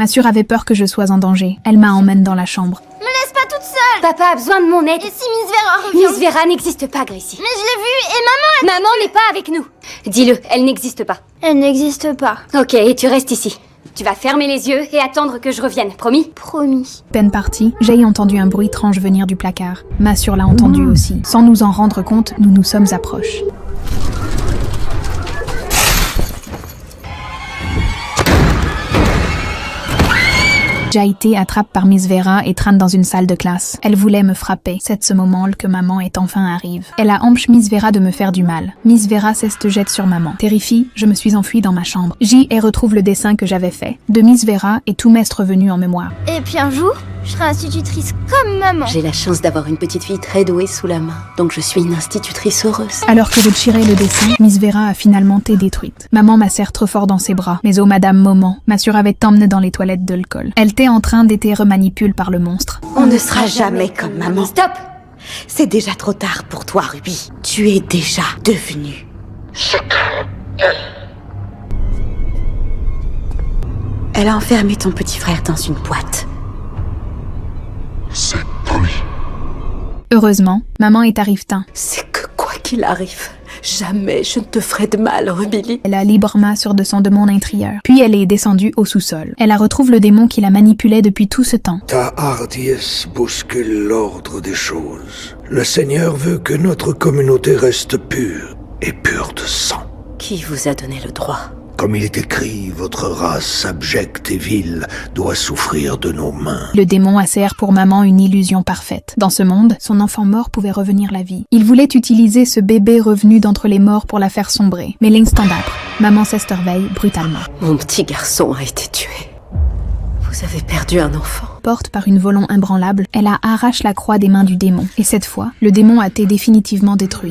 Massure avait peur que je sois en danger. Elle m'emmène dans la chambre. Me laisse pas toute seule! Papa a besoin de mon aide. Et si Miss Vera revient? Miss Vera n'existe pas, Gracie. Mais je l'ai vue et maman... Maman n'est pas avec nous. Dis-le, elle n'existe pas. Elle n'existe pas. Ok, et tu restes ici. Tu vas fermer les yeux et attendre que je revienne, promis? Promis. Peine partie, j'ai entendu un bruit étrange venir du placard. Massure l'a entendu aussi. Sans nous en rendre compte, nous nous sommes approchés. Jaïté attrape par Miss Vera et traîne dans une salle de classe. Elle voulait me frapper. C'est ce moment que maman est enfin arrive. Elle a empêché Miss Vera de me faire du mal. Miss Vera se jette sur maman. Terrifiée, je me suis enfuie dans ma chambre. J'y retrouve le dessin que j'avais fait. De Miss Vera et tout m'est revenu en mémoire. Et puis un jour, je serai institutrice comme maman. J'ai la chance d'avoir une petite fille très douée sous la main. Donc je suis une institutrice heureuse. Alors que je tirais le dessin, Miss Vera a finalement été détruite. Maman m'a serré trop fort dans ses bras. Mais oh madame Moment, Massure avait emmené dans les toilettes de l'école. Elle était en train d'être remanipulée par le monstre. On ne sera jamais comme maman. Stop! C'est déjà trop tard pour toi, Ruby. Tu es déjà devenue. Elle a enfermé ton petit frère dans une boîte. Heureusement, maman est arrive-t-en. C'est que quoi qu'il arrive, jamais je ne te ferai de mal, Ruby. Elle a librement sur de son démon intérieur. Puis elle est descendue au sous-sol. Elle a retrouvé le démon qui la manipulait depuis tout ce temps. Ta hardiesse bouscule l'ordre des choses. Le Seigneur veut que notre communauté reste pure et pure de sang. Qui vous a donné le droit? Comme il est écrit, votre race abjecte et vile doit souffrir de nos mains. Le démon a serré pour maman une illusion parfaite. Dans ce monde, son enfant mort pouvait revenir la vie. Il voulait utiliser ce bébé revenu d'entre les morts pour la faire sombrer. Mais l'instant d'après, maman s'émerveille brutalement. Mon petit garçon a été tué. Vous avez perdu un enfant. Porte par une volonté imbranlable, elle a arraché la croix des mains du démon. Et cette fois, le démon a été définitivement détruit.